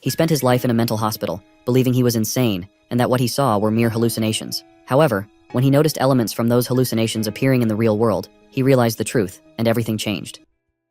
He spent his life in a mental hospital, believing he was insane and that what he saw were mere hallucinations. However, when he noticed elements from those hallucinations appearing in the real world, he realized the truth, and everything changed.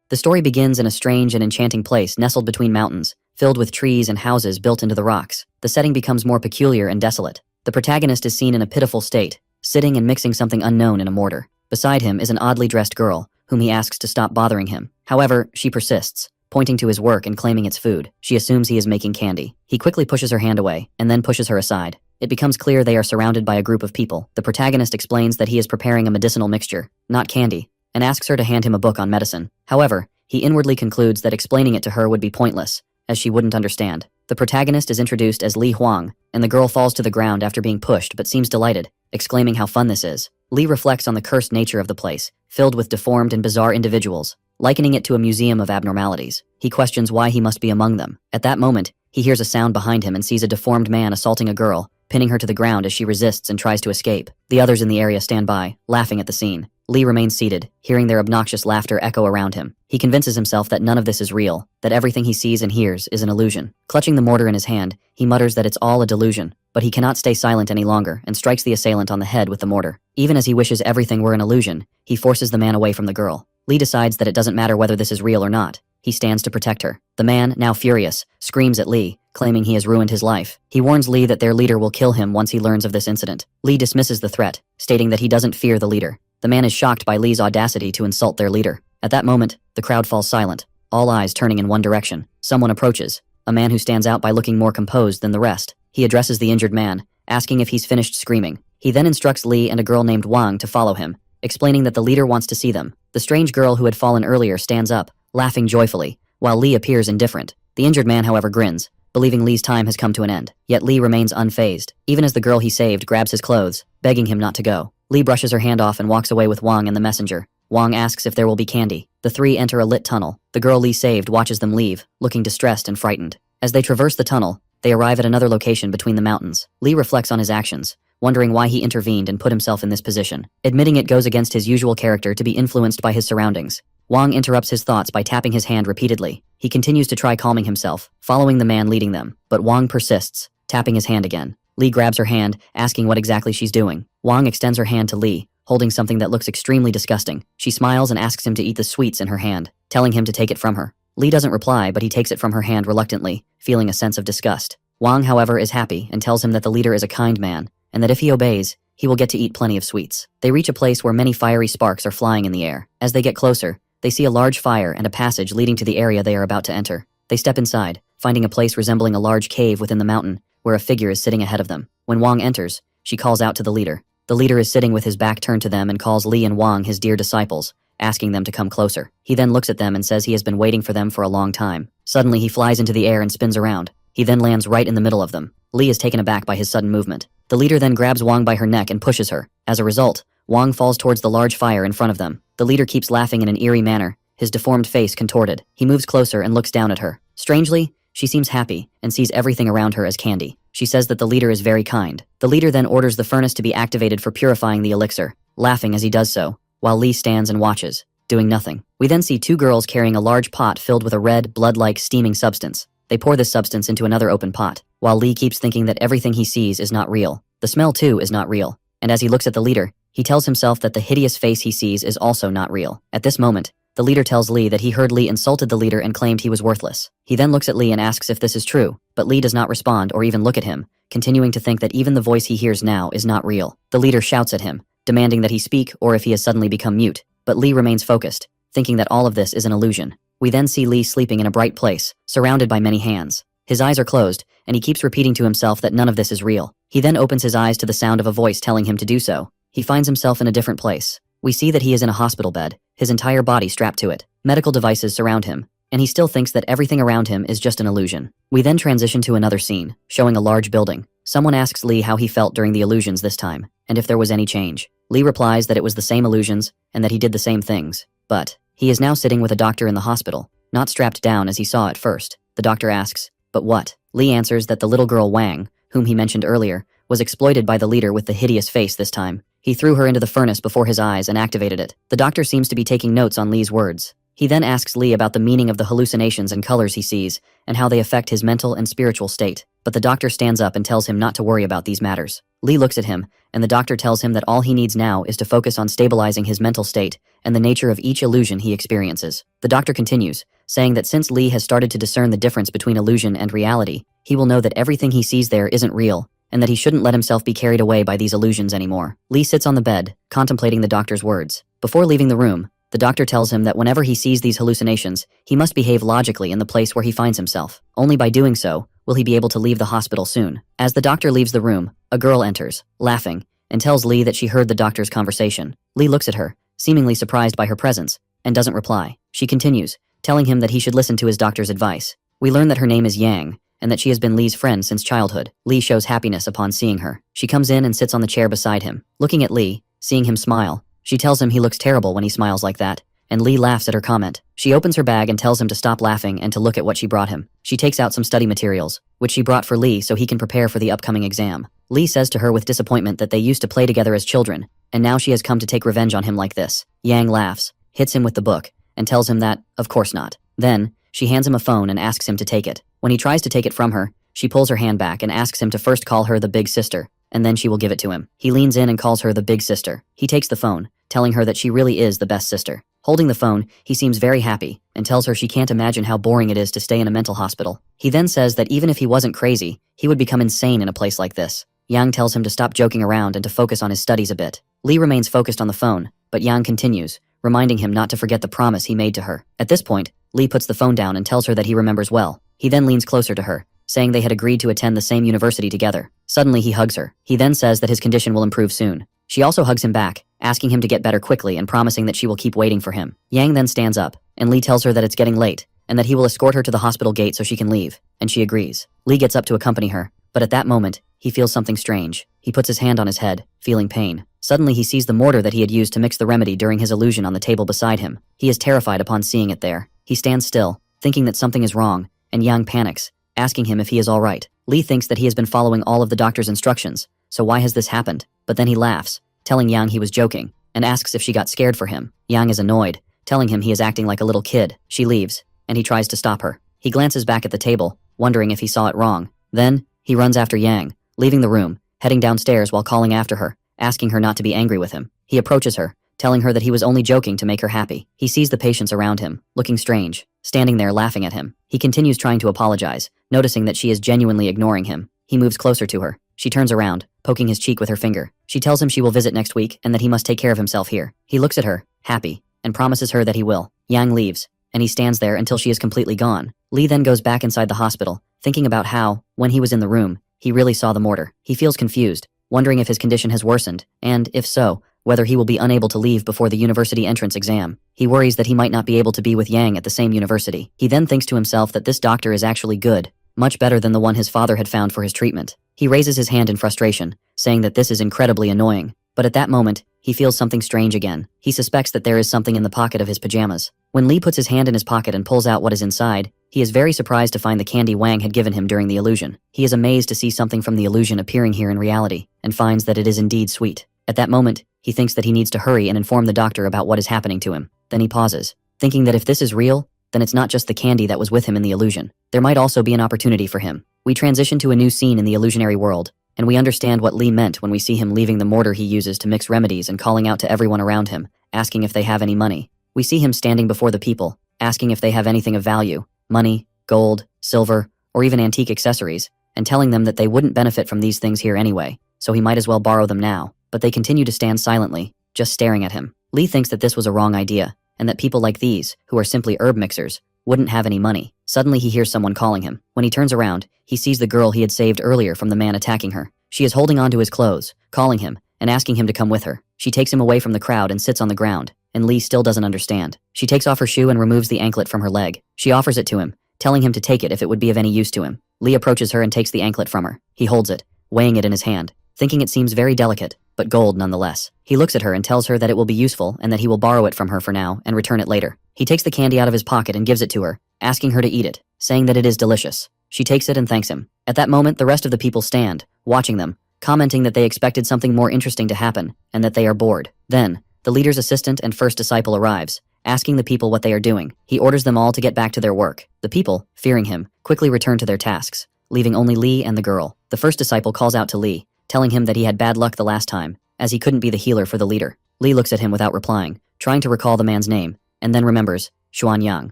The story begins in a strange and enchanting place nestled between mountains, filled with trees and houses built into the rocks. The setting becomes more peculiar and desolate. The protagonist is seen in a pitiful state, sitting and mixing something unknown in a mortar. Beside him is an oddly dressed girl, whom he asks to stop bothering him. However, she persists, pointing to his work and claiming it's food. She assumes he is making candy. He quickly pushes her hand away, and then pushes her aside. It becomes clear they are surrounded by a group of people. The protagonist explains that he is preparing a medicinal mixture, not candy, and asks her to hand him a book on medicine. However, he inwardly concludes that explaining it to her would be pointless, as she wouldn't understand. The protagonist is introduced as Li Huang, and the girl falls to the ground after being pushed but seems delighted, exclaiming how fun this is. Li reflects on the cursed nature of the place, filled with deformed and bizarre individuals, likening it to a museum of abnormalities. He questions why he must be among them. At that moment, he hears a sound behind him and sees a deformed man assaulting a girl, pinning her to the ground as she resists and tries to escape. The others in the area stand by, laughing at the scene. Li remains seated, hearing their obnoxious laughter echo around him. He convinces himself that none of this is real, that everything he sees and hears is an illusion. Clutching the mortar in his hand, he mutters that it's all a delusion, but he cannot stay silent any longer and strikes the assailant on the head with the mortar. Even as he wishes everything were an illusion, he forces the man away from the girl. Li decides that it doesn't matter whether this is real or not. He stands to protect her. The man, now furious, screams at Li, claiming he has ruined his life. He warns Li that their leader will kill him once he learns of this incident. Li dismisses the threat, stating that he doesn't fear the leader. The man is shocked by Li's audacity to insult their leader. At that moment, the crowd falls silent, all eyes turning in one direction. Someone approaches, a man who stands out by looking more composed than the rest. He addresses the injured man, asking if he's finished screaming. He then instructs Li and a girl named Wang to follow him, explaining that the leader wants to see them. The strange girl who had fallen earlier stands up, laughing joyfully, while Li appears indifferent. The injured man, however, grins, believing Li's time has come to an end. Yet Li remains unfazed, even as the girl he saved grabs his clothes, begging him not to go. Li brushes her hand off and walks away with Wang and the messenger. Wang asks if there will be candy. The three enter a lit tunnel. The girl Li saved watches them leave, looking distressed and frightened. As they traverse the tunnel, they arrive at another location between the mountains. Li reflects on his actions, wondering why he intervened and put himself in this position. Admitting it goes against his usual character to be influenced by his surroundings. Wang interrupts his thoughts by tapping his hand repeatedly. He continues to try calming himself, following the man leading them, but Wang persists, tapping his hand again. Li grabs her hand, asking what exactly she's doing. Wang extends her hand to Li, holding something that looks extremely disgusting. She smiles and asks him to eat the sweets in her hand, telling him to take it from her. Li doesn't reply, but he takes it from her hand reluctantly, feeling a sense of disgust. Wang, however, is happy and tells him that the leader is a kind man, and that if he obeys, he will get to eat plenty of sweets. They reach a place where many fiery sparks are flying in the air. As they get closer, they see a large fire and a passage leading to the area they are about to enter. They step inside, finding a place resembling a large cave within the mountain, where a figure is sitting ahead of them. When Wang enters, she calls out to the leader. The leader is sitting with his back turned to them and calls Li and Wang his dear disciples, asking them to come closer. He then looks at them and says he has been waiting for them for a long time. Suddenly he flies into the air and spins around. He then lands right in the middle of them. Li is taken aback by his sudden movement. The leader then grabs Wang by her neck and pushes her. As a result, Wang falls towards the large fire in front of them. The leader keeps laughing in an eerie manner, his deformed face contorted. He moves closer and looks down at her. Strangely, she seems happy and sees everything around her as candy. She says that the leader is very kind. The leader then orders the furnace to be activated for purifying the elixir, laughing as he does so, while Li stands and watches, doing nothing. We then see two girls carrying a large pot filled with a red, blood-like steaming substance. They pour this substance into another open pot, while Li keeps thinking that everything he sees is not real. The smell too is not real, and as he looks at the leader, he tells himself that the hideous face he sees is also not real. At this moment, the leader tells Li that he heard Li insulted the leader and claimed he was worthless. He then looks at Li and asks if this is true, but Li does not respond or even look at him, continuing to think that even the voice he hears now is not real. The leader shouts at him, demanding that he speak or if he has suddenly become mute, but Li remains focused, thinking that all of this is an illusion. We then see Li sleeping in a bright place, surrounded by many hands. His eyes are closed, and he keeps repeating to himself that none of this is real. He then opens his eyes to the sound of a voice telling him to do so. He finds himself in a different place. We see that he is in a hospital bed, his entire body strapped to it. Medical devices surround him, and he still thinks that everything around him is just an illusion. We then transition to another scene, showing a large building. Someone asks Li how he felt during the illusions this time, and if there was any change. Li replies that it was the same illusions, and that he did the same things. But he is now sitting with a doctor in the hospital, not strapped down as he saw at first. The doctor asks, "But what?" Li answers that the little girl Wang, whom he mentioned earlier, was exploited by the leader with the hideous face this time. He threw her into the furnace before his eyes and activated it. The doctor seems to be taking notes on Li's words. He then asks Lee about the meaning of the hallucinations and colors he sees, and how they affect his mental and spiritual state. But the doctor stands up and tells him not to worry about these matters. Lee looks at him, and the doctor tells him that all he needs now is to focus on stabilizing his mental state and the nature of each illusion he experiences. The doctor continues, saying that since Lee has started to discern the difference between illusion and reality, he will know that everything he sees there isn't real, and that he shouldn't let himself be carried away by these illusions anymore. Lee sits on the bed, contemplating the doctor's words. Before leaving the room, the doctor tells him that whenever he sees these hallucinations, he must behave logically in the place where he finds himself. Only by doing so will he be able to leave the hospital soon. As the doctor leaves the room, a girl enters, laughing, and tells Lee that she heard the doctor's conversation. Lee looks at her, seemingly surprised by her presence, and doesn't reply. She continues, telling him that he should listen to his doctor's advice. We learn that her name is Yang, and that she has been Lee's friend since childhood. Lee shows happiness upon seeing her. She comes in and sits on the chair beside him. Looking at Lee, seeing him smile, she tells him he looks terrible when he smiles like that, and Lee laughs at her comment. She opens her bag and tells him to stop laughing and to look at what she brought him. She takes out some study materials, which she brought for Lee so he can prepare for the upcoming exam. Lee says to her with disappointment that they used to play together as children, and now she has come to take revenge on him like this. Yang laughs, hits him with the book, and tells him that, of course not. Then, she hands him a phone and asks him to take it. When he tries to take it from her, she pulls her hand back and asks him to first call her the big sister, and then she will give it to him. He leans in and calls her the big sister. He takes the phone, telling her that she really is the best sister. Holding the phone, he seems very happy, and tells her she can't imagine how boring it is to stay in a mental hospital. He then says that even if he wasn't crazy, he would become insane in a place like this. Yang tells him to stop joking around and to focus on his studies a bit. Lee remains focused on the phone, but Yang continues, reminding him not to forget the promise he made to her. At this point, Lee puts the phone down and tells her that he remembers well. He then leans closer to her, saying they had agreed to attend the same university together. Suddenly he hugs her. He then says that his condition will improve soon. She also hugs him back, asking him to get better quickly and promising that she will keep waiting for him. Yang then stands up, and Lee tells her that it's getting late, and that he will escort her to the hospital gate so she can leave, and she agrees. Lee gets up to accompany her, but at that moment, he feels something strange. He puts his hand on his head, feeling pain. Suddenly he sees the mortar that he had used to mix the remedy during his illusion on the table beside him. He is terrified upon seeing it there. He stands still, thinking that something is wrong, and Yang panics, asking him if he is all right. Lee thinks that he has been following all of the doctor's instructions, so why has this happened? But then he laughs, telling Yang he was joking, and asks if she got scared for him. Yang is annoyed, telling him he is acting like a little kid. She leaves, and he tries to stop her. He glances back at the table, wondering if he saw it wrong. Then, he runs after Yang, leaving the room, heading downstairs while calling after her, asking her not to be angry with him. He approaches her, telling her that he was only joking to make her happy. He sees the patients around him, looking strange, standing there laughing at him. He continues trying to apologize, noticing that she is genuinely ignoring him. He moves closer to her. She turns around, poking his cheek with her finger. She tells him she will visit next week and that he must take care of himself here. He looks at her, happy, and promises her that he will. Yang leaves, and he stands there until she is completely gone. Lee then goes back inside the hospital, thinking about how, when he was in the room, he really saw the mortar. He feels confused, wondering if his condition has worsened, and, if so, whether he will be unable to leave before the university entrance exam. He worries that he might not be able to be with Yang at the same university. He then thinks to himself that this doctor is actually good, much better than the one his father had found for his treatment. He raises his hand in frustration, saying that this is incredibly annoying. But at that moment, he feels something strange again. He suspects that there is something in the pocket of his pajamas. When Lee puts his hand in his pocket and pulls out what is inside, he is very surprised to find the candy Wang had given him during the illusion. He is amazed to see something from the illusion appearing here in reality, and finds that it is indeed sweet. At that moment, he thinks that he needs to hurry and inform the doctor about what is happening to him. Then he pauses, thinking that if this is real, then it's not just the candy that was with him in the illusion. There might also be an opportunity for him. We transition to a new scene in the illusionary world, and we understand what Lee meant when we see him leaving the mortar he uses to mix remedies and calling out to everyone around him, asking if they have any money. We see him standing before the people, asking if they have anything of value, money, gold, silver, or even antique accessories, and telling them that they wouldn't benefit from these things here anyway, so he might as well borrow them now. But they continue to stand silently, just staring at him. Lee thinks that this was a wrong idea, and that people like these, who are simply herb mixers, wouldn't have any money. Suddenly he hears someone calling him. When he turns around, he sees the girl he had saved earlier from the man attacking her. She is holding onto his clothes, calling him, and asking him to come with her. She takes him away from the crowd and sits on the ground, and Lee still doesn't understand. She takes off her shoe and removes the anklet from her leg. She offers it to him, telling him to take it if it would be of any use to him. Lee approaches her and takes the anklet from her. He holds it, weighing it in his hand, thinking it seems very delicate, but gold nonetheless. He looks at her and tells her that it will be useful and that he will borrow it from her for now and return it later. He takes the candy out of his pocket and gives it to her, asking her to eat it, saying that it is delicious. She takes it and thanks him. At that moment, the rest of the people stand, watching them, commenting that they expected something more interesting to happen and that they are bored. Then, the leader's assistant and first disciple arrives, asking the people what they are doing. He orders them all to get back to their work. The people, fearing him, quickly return to their tasks, leaving only Li and the girl. The first disciple calls out to Li, telling him that he had bad luck the last time, as he couldn't be the healer for the leader. Li looks at him without replying, trying to recall the man's name, and then remembers, Xuanyang.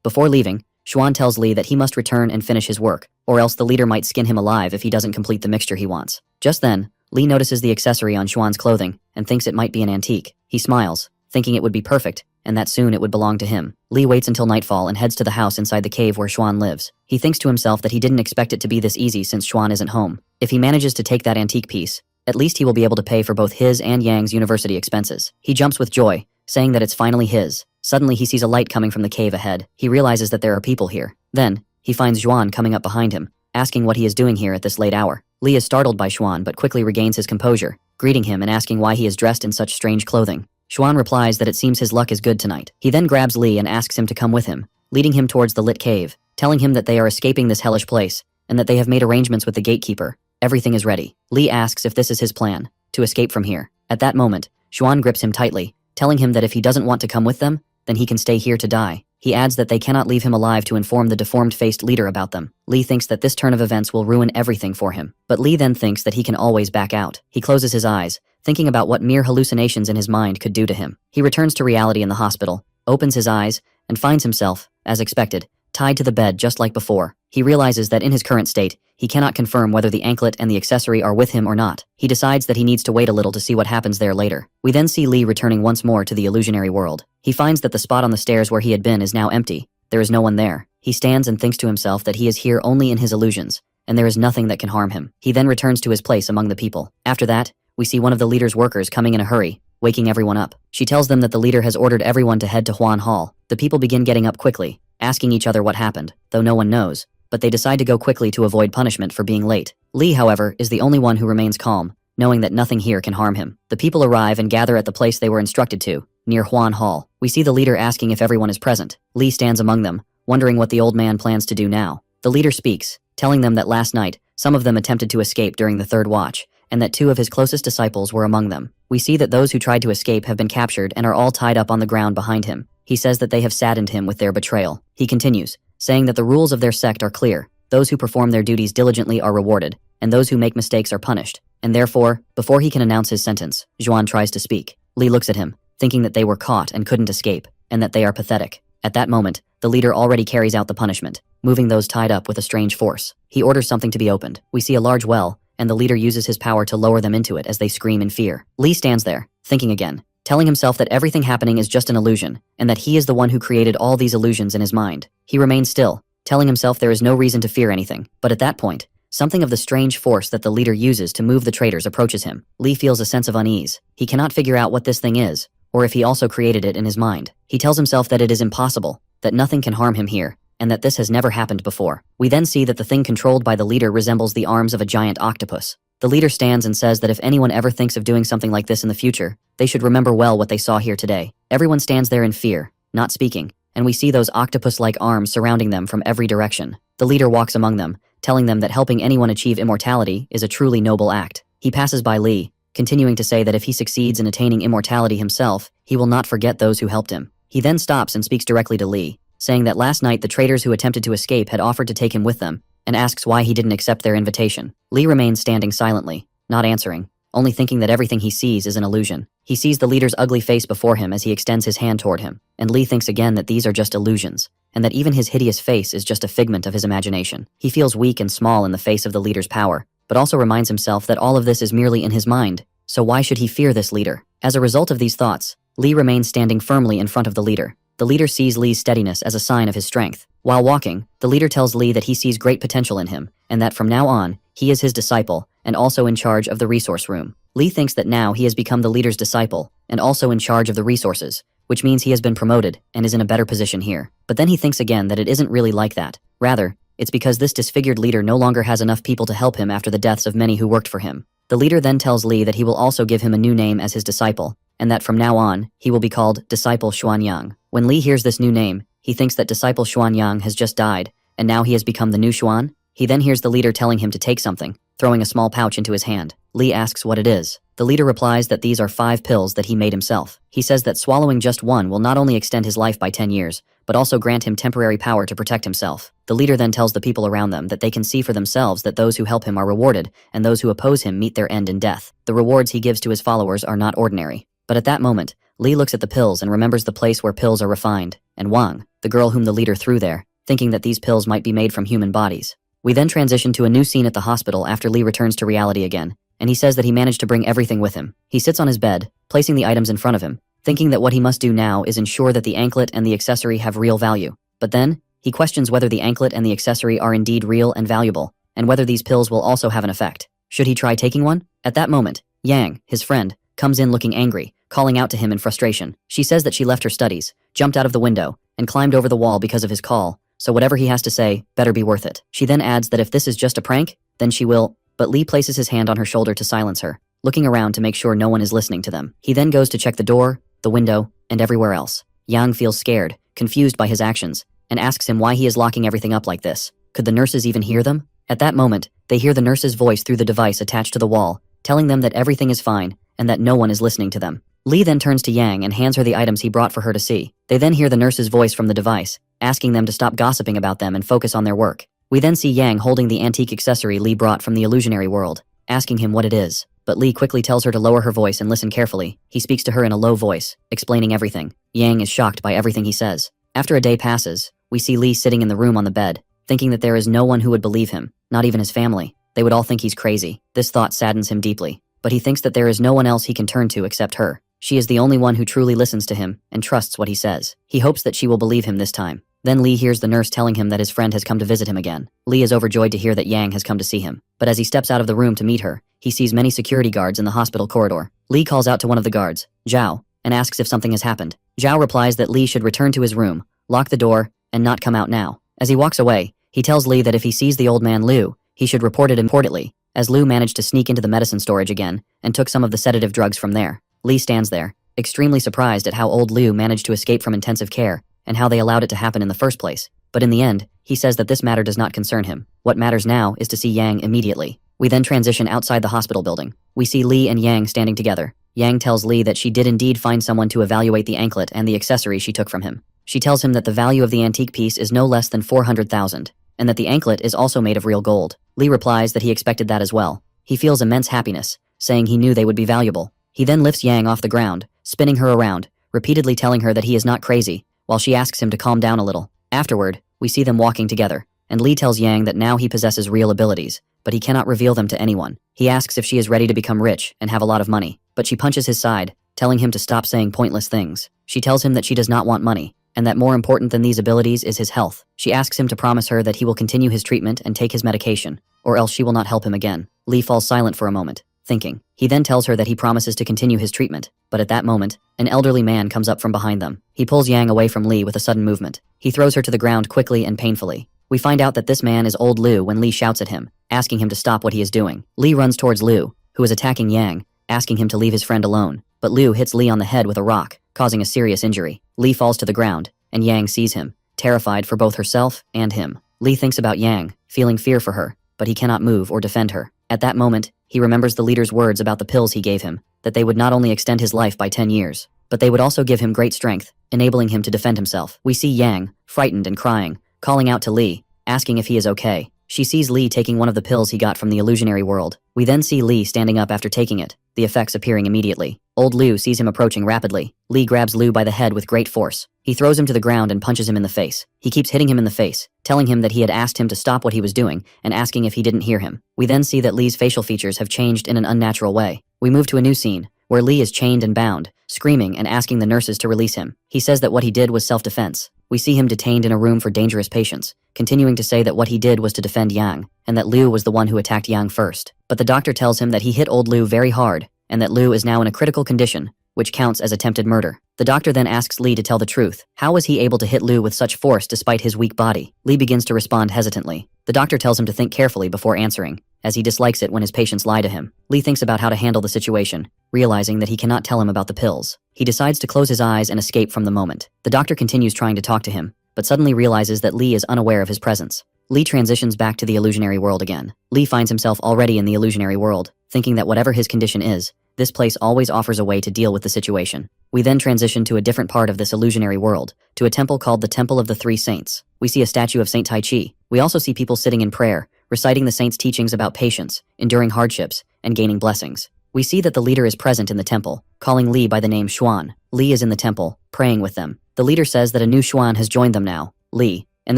Before leaving, Xuan tells Li that he must return and finish his work, or else the leader might skin him alive if he doesn't complete the mixture he wants. Just then, Li notices the accessory on Xuan's clothing and thinks it might be an antique. He smiles, thinking it would be perfect, and that soon it would belong to him. Li waits until nightfall and heads to the house inside the cave where Xuan lives. He thinks to himself that he didn't expect it to be this easy since Xuan isn't home. If he manages to take that antique piece, at least he will be able to pay for both his and Yang's university expenses. He jumps with joy, saying that it's finally his. Suddenly he sees a light coming from the cave ahead. He realizes that there are people here. Then, he finds Xuan coming up behind him, asking what he is doing here at this late hour. Li is startled by Xuan but quickly regains his composure, greeting him and asking why he is dressed in such strange clothing. Xuan replies that it seems his luck is good tonight. He then grabs Li and asks him to come with him, leading him towards the lit cave, telling him that they are escaping this hellish place, and that they have made arrangements with the gatekeeper. Everything is ready. Li asks if this is his plan, to escape from here. At that moment, Xuan grips him tightly, telling him that if he doesn't want to come with them, then he can stay here to die. He adds that they cannot leave him alive to inform the deformed-faced leader about them. Li thinks that this turn of events will ruin everything for him, but Li then thinks that he can always back out. He closes his eyes, thinking about what mere hallucinations in his mind could do to him. He returns to reality in the hospital, opens his eyes, and finds himself, as expected, tied to the bed just like before. He realizes that in his current state, he cannot confirm whether the anklet and the accessory are with him or not. He decides that he needs to wait a little to see what happens there later. We then see Li returning once more to the illusionary world. He finds that the spot on the stairs where he had been is now empty. There is no one there. He stands and thinks to himself that he is here only in his illusions, and there is nothing that can harm him. He then returns to his place among the people. After that, we see one of the leader's workers coming in a hurry, waking everyone up. She tells them that the leader has ordered everyone to head to Huan Hall. The people begin getting up quickly, asking each other what happened, though no one knows, but they decide to go quickly to avoid punishment for being late. Li, however, is the only one who remains calm, knowing that nothing here can harm him. The people arrive and gather at the place they were instructed to, near Huan Hall. We see the leader asking if everyone is present. Li stands among them, wondering what the old man plans to do now. The leader speaks, telling them that last night, some of them attempted to escape during the third watch, and that 2 of his closest disciples were among them. We see that those who tried to escape have been captured and are all tied up on the ground behind him. He says that they have saddened him with their betrayal. He continues, saying that the rules of their sect are clear. Those who perform their duties diligently are rewarded, and those who make mistakes are punished. And therefore, before he can announce his sentence, Xuan tries to speak. Li looks at him, thinking that they were caught and couldn't escape, and that they are pathetic. At that moment, the leader already carries out the punishment, moving those tied up with a strange force. He orders something to be opened. We see a large well, and the leader uses his power to lower them into it as they scream in fear. Li stands there, thinking again, telling himself that everything happening is just an illusion, and that he is the one who created all these illusions in his mind. He remains still, telling himself there is no reason to fear anything. But at that point, something of the strange force that the leader uses to move the traitors approaches him. Li feels a sense of unease. He cannot figure out what this thing is, or if he also created it in his mind. He tells himself that it is impossible, that nothing can harm him here, and that this has never happened before. We then see that the thing controlled by the leader resembles the arms of a giant octopus. The leader stands and says that if anyone ever thinks of doing something like this in the future, they should remember well what they saw here today. Everyone stands there in fear, not speaking, and we see those octopus-like arms surrounding them from every direction. The leader walks among them, telling them that helping anyone achieve immortality is a truly noble act. He passes by Li, continuing to say that if he succeeds in attaining immortality himself, he will not forget those who helped him. He then stops and speaks directly to Li, saying that last night the traitors who attempted to escape had offered to take him with them, and asks why he didn't accept their invitation. Li remains standing silently, not answering, only thinking that everything he sees is an illusion. He sees the leader's ugly face before him as he extends his hand toward him, and Li thinks again that these are just illusions, and that even his hideous face is just a figment of his imagination. He feels weak and small in the face of the leader's power, but also reminds himself that all of this is merely in his mind, so why should he fear this leader? As a result of these thoughts, Li remains standing firmly in front of the leader. The leader sees Li's steadiness as a sign of his strength. While walking, the leader tells Li that he sees great potential in him, and that from now on, he is his disciple, and also in charge of the resource room. Li thinks that now he has become the leader's disciple, and also in charge of the resources, which means he has been promoted and is in a better position here. But then he thinks again that it isn't really like that. Rather, it's because this disfigured leader no longer has enough people to help him after the deaths of many who worked for him. The leader then tells Li that he will also give him a new name as his disciple, and that from now on, he will be called Disciple Xuanyang. When Li hears this new name, he thinks that Disciple Xuanyang has just died, and now he has become the new Xuan. He then hears the leader telling him to take something, throwing a small pouch into his hand. Lee asks what it is. The leader replies that these are 5 pills that he made himself. He says that swallowing just one will not only extend his life by 10 years, but also grant him temporary power to protect himself. The leader then tells the people around them that they can see for themselves that those who help him are rewarded, and those who oppose him meet their end in death. The rewards he gives to his followers are not ordinary. But at that moment, Lee looks at the pills and remembers the place where pills are refined, and Wang, the girl whom the leader threw there, thinking that these pills might be made from human bodies. We then transition to a new scene at the hospital after Lee returns to reality again, and he says that he managed to bring everything with him. He sits on his bed, placing the items in front of him, thinking that what he must do now is ensure that the anklet and the accessory have real value. But then, he questions whether the anklet and the accessory are indeed real and valuable, and whether these pills will also have an effect. Should he try taking one? At that moment, Yang, his friend, comes in looking angry, calling out to him in frustration. She says that she left her studies, jumped out of the window, and climbed over the wall because of his call, so whatever he has to say better be worth it. She then adds that if this is just a prank, then she will, but Lee places his hand on her shoulder to silence her, looking around to make sure no one is listening to them. He then goes to check the door, the window, and everywhere else. Yang feels scared, confused by his actions, and asks him why he is locking everything up like this. Could the nurses even hear them? At that moment, they hear the nurse's voice through the device attached to the wall, telling them that everything is fine, and that no one is listening to them. Lee then turns to Yang and hands her the items he brought for her to see. They then hear the nurse's voice from the device, asking them to stop gossiping about them and focus on their work. We then see Yang holding the antique accessory Lee brought from the illusionary world, asking him what it is. But Lee quickly tells her to lower her voice and listen carefully. He speaks to her in a low voice, explaining everything. Yang is shocked by everything he says. After a day passes, we see Lee sitting in the room on the bed, thinking that there is no one who would believe him, not even his family. They would all think he's crazy. This thought saddens him deeply, but he thinks that there is no one else he can turn to except her. She is the only one who truly listens to him and trusts what he says. He hopes that she will believe him this time. Then Lee hears the nurse telling him that his friend has come to visit him again. Lee is overjoyed to hear that Yang has come to see him, but as he steps out of the room to meet her, he sees many security guards in the hospital corridor. Lee calls out to one of the guards, Zhao, and asks if something has happened. Zhao replies that Lee should return to his room, lock the door, and not come out now. As he walks away, he tells Lee that if he sees the old man Liu, he should report it importantly, as Liu managed to sneak into the medicine storage again and took some of the sedative drugs from there. Lee stands there, extremely surprised at how old Liu managed to escape from intensive care and how they allowed it to happen in the first place. But in the end, he says that this matter does not concern him. What matters now is to see Yang immediately. We then transition outside the hospital building. We see Lee and Yang standing together. Yang tells Lee that she did indeed find someone to evaluate the anklet and the accessory she took from him. She tells him that the value of the antique piece is no less than 400,000, and that the anklet is also made of real gold. Lee replies that he expected that as well. He feels immense happiness, saying he knew they would be valuable. He then lifts Yang off the ground, spinning her around, repeatedly telling her that he is not crazy, while she asks him to calm down a little. Afterward, we see them walking together, and Lee tells Yang that now he possesses real abilities, but he cannot reveal them to anyone. He asks if she is ready to become rich and have a lot of money, but she punches his side, telling him to stop saying pointless things. She tells him that she does not want money, and that more important than these abilities is his health. She asks him to promise her that he will continue his treatment and take his medication, or else she will not help him again. Lee falls silent for a moment, thinking. He then tells her that he promises to continue his treatment, but at that moment, an elderly man comes up from behind them. He pulls Yang away from Lee with a sudden movement. He throws her to the ground quickly and painfully. We find out that this man is old Liu when Lee shouts at him, asking him to stop what he is doing. Lee runs towards Liu, who is attacking Yang, asking him to leave his friend alone, but Liu hits Lee on the head with a rock, causing a serious injury. Lee falls to the ground, and Yang sees him, terrified for both herself and him. Lee thinks about Yang, feeling fear for her, but he cannot move or defend her. At that moment, he remembers the leader's words about the pills he gave him, that they would not only extend his life by 10 years, but they would also give him great strength, enabling him to defend himself. We see Yang, frightened and crying, calling out to Lee, asking if he is okay. She sees Lee taking one of the pills he got from the illusionary world. We then see Lee standing up after taking it, the effects appearing immediately. Old Liu sees him approaching rapidly. Lee grabs Liu by the head with great force. He throws him to the ground and punches him in the face. He keeps hitting him in the face, telling him that he had asked him to stop what he was doing and asking if he didn't hear him. We then see that Lee's facial features have changed in an unnatural way. We move to a new scene, where Lee is chained and bound, screaming and asking the nurses to release him. He says that what he did was self-defense. We see him detained in a room for dangerous patients, continuing to say that what he did was to defend Yang, and that Liu was the one who attacked Yang first. But the doctor tells him that he hit old Liu very hard, and that Liu is now in a critical condition, which counts as attempted murder. The doctor then asks Lee to tell the truth. How was he able to hit Liu with such force despite his weak body? Lee begins to respond hesitantly. The doctor tells him to think carefully before answering, as he dislikes it when his patients lie to him. Lee thinks about how to handle the situation, realizing that he cannot tell him about the pills. He decides to close his eyes and escape from the moment. The doctor continues trying to talk to him, but suddenly realizes that Lee is unaware of his presence. Lee transitions back to the illusionary world again. Lee finds himself already in the illusionary world, thinking that whatever his condition is, this place always offers a way to deal with the situation. We then transition to a different part of this illusionary world, to a temple called the Temple of the Three Saints. We see a statue of Saint Tai Chi. We also see people sitting in prayer, reciting the saints' teachings about patience, enduring hardships, and gaining blessings. We see that the leader is present in the temple, calling Lee by the name Xuan. Lee is in the temple, praying with them. The leader says that a new Xuan has joined them now, Lee, and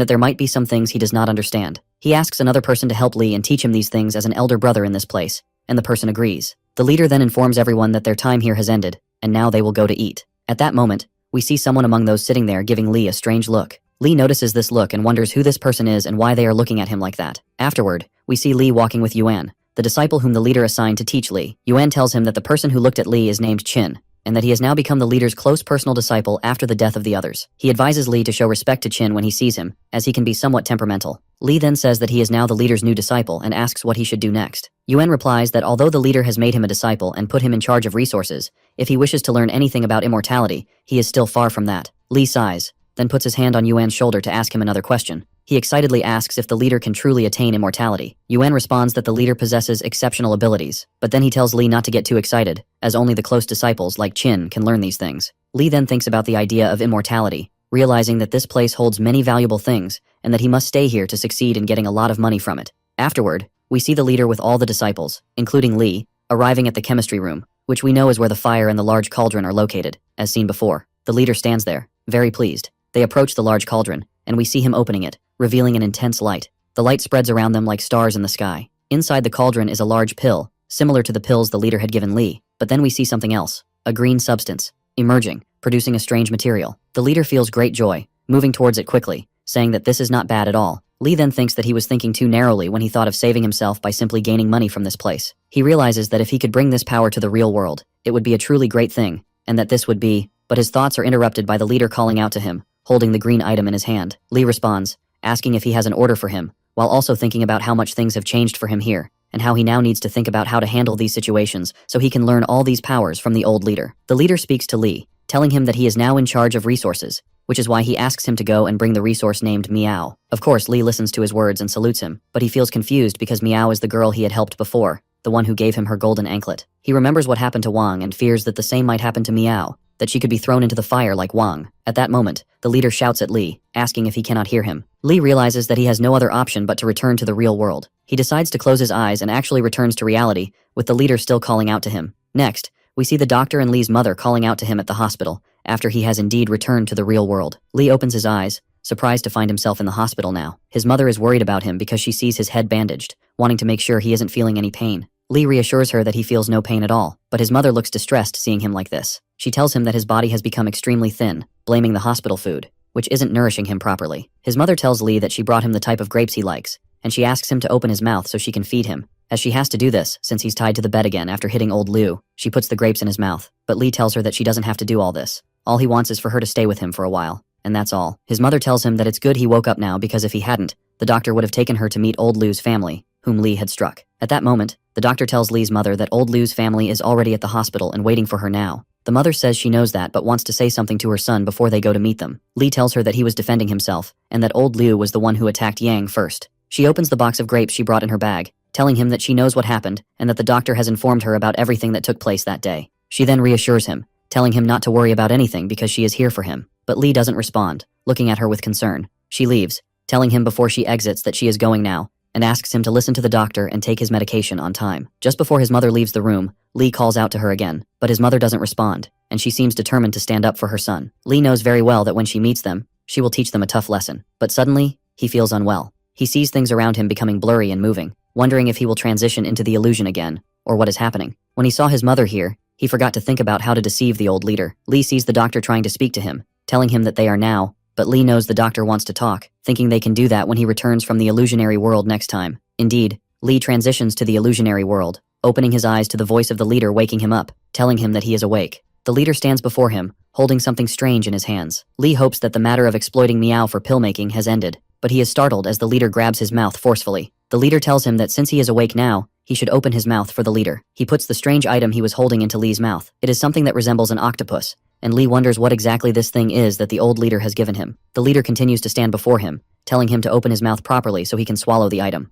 that there might be some things he does not understand. He asks another person to help Lee and teach him these things as an elder brother in this place, and the person agrees. The leader then informs everyone that their time here has ended, and now they will go to eat. At that moment, we see someone among those sitting there giving Lee a strange look. Lee notices this look and wonders who this person is and why they are looking at him like that. Afterward, we see Lee walking with Yuan, the disciple whom the leader assigned to teach Lee. Yuan tells him that the person who looked at Lee is named Qin, and that he has now become the leader's close personal disciple after the death of the others. He advises Lee to show respect to Qin when he sees him, as he can be somewhat temperamental. Lee then says that he is now the leader's new disciple and asks what he should do next. Yuan replies that although the leader has made him a disciple and put him in charge of resources, if he wishes to learn anything about immortality, he is still far from that. Lee sighs, then puts his hand on Yuan's shoulder to ask him another question. He excitedly asks if the leader can truly attain immortality. Yuan responds that the leader possesses exceptional abilities, but then he tells Lee not to get too excited, as only the close disciples like Qin can learn these things. Lee then thinks about the idea of immortality, realizing that this place holds many valuable things, and that he must stay here to succeed in getting a lot of money from it. Afterward, we see the leader with all the disciples, including Lee, arriving at the chemistry room, which we know is where the fire and the large cauldron are located, as seen before. The leader stands there, very pleased. They approach the large cauldron, and we see him opening it, revealing an intense light. The light spreads around them like stars in the sky. Inside the cauldron is a large pill, similar to the pills the leader had given Lee, but then we see something else, a green substance, emerging, producing a strange material. The leader feels great joy, moving towards it quickly, saying that this is not bad at all. Lee then thinks that he was thinking too narrowly when he thought of saving himself by simply gaining money from this place. He realizes that if he could bring this power to the real world, it would be a truly great thing, and that this would be, but his thoughts are interrupted by the leader calling out to him, holding the green item in his hand. Lee responds, asking if he has an order for him, while also thinking about how much things have changed for him here, and how he now needs to think about how to handle these situations so he can learn all these powers from the old leader. The leader speaks to Lee, telling him that he is now in charge of resources, which is why he asks him to go and bring the resource named Meow. Of course, Lee listens to his words and salutes him, but he feels confused because Meow is the girl he had helped before, the one who gave him her golden anklet. He remembers what happened to Wang and fears that the same might happen to Meow, that she could be thrown into the fire like Wang. At that moment, the leader shouts at Lee, asking if he cannot hear him. Lee realizes that he has no other option but to return to the real world. He decides to close his eyes and actually returns to reality, with the leader still calling out to him. Next, we see the doctor and Lee's mother calling out to him at the hospital, after he has indeed returned to the real world. Lee opens his eyes, surprised to find himself in the hospital now. His mother is worried about him because she sees his head bandaged, wanting to make sure he isn't feeling any pain. Lee reassures her that he feels no pain at all, but his mother looks distressed seeing him like this. She tells him that his body has become extremely thin, blaming the hospital food, which isn't nourishing him properly. His mother tells Lee that she brought him the type of grapes he likes, and she asks him to open his mouth so she can feed him, as she has to do this since he's tied to the bed again after hitting old Liu. She puts the grapes in his mouth, but Lee tells her that she doesn't have to do all this. All he wants is for her to stay with him for a while, and that's all. His mother tells him that it's good he woke up now because if he hadn't, the doctor would have taken her to meet old Liu's family, whom Lee had struck. At that moment, the doctor tells Lee's mother that old Liu's family is already at the hospital and waiting for her now. The mother says she knows that but wants to say something to her son before they go to meet them. Lee tells her that he was defending himself, and that old Liu was the one who attacked Yang first. She opens the box of grapes she brought in her bag, telling him that she knows what happened and that the doctor has informed her about everything that took place that day. She then reassures him, telling him not to worry about anything because she is here for him. But Lee doesn't respond, looking at her with concern. She leaves, telling him before she exits that she is going now, and asks him to listen to the doctor and take his medication on time. Just before his mother leaves the room, Lee calls out to her again, but his mother doesn't respond, and she seems determined to stand up for her son. Lee knows very well that when she meets them, she will teach them a tough lesson. But suddenly, he feels unwell. He sees things around him becoming blurry and moving, wondering if he will transition into the illusion again, or what is happening. When he saw his mother here, he forgot to think about how to deceive the old leader. Lee sees the doctor trying to speak to him, telling him that they are now, but Lee knows the doctor wants to talk, thinking they can do that when he returns from the illusionary world next time. Indeed, Lee transitions to the illusionary world, opening his eyes to the voice of the leader waking him up, telling him that he is awake. The leader stands before him, holding something strange in his hands. Lee hopes that the matter of exploiting Meow for pill making has ended, but he is startled as the leader grabs his mouth forcefully. The leader tells him that since he is awake now, he should open his mouth for the leader. He puts the strange item he was holding into Lee's mouth. It is something that resembles an octopus, and Lee wonders what exactly this thing is that the old leader has given him. The leader continues to stand before him, telling him to open his mouth properly so he can swallow the item.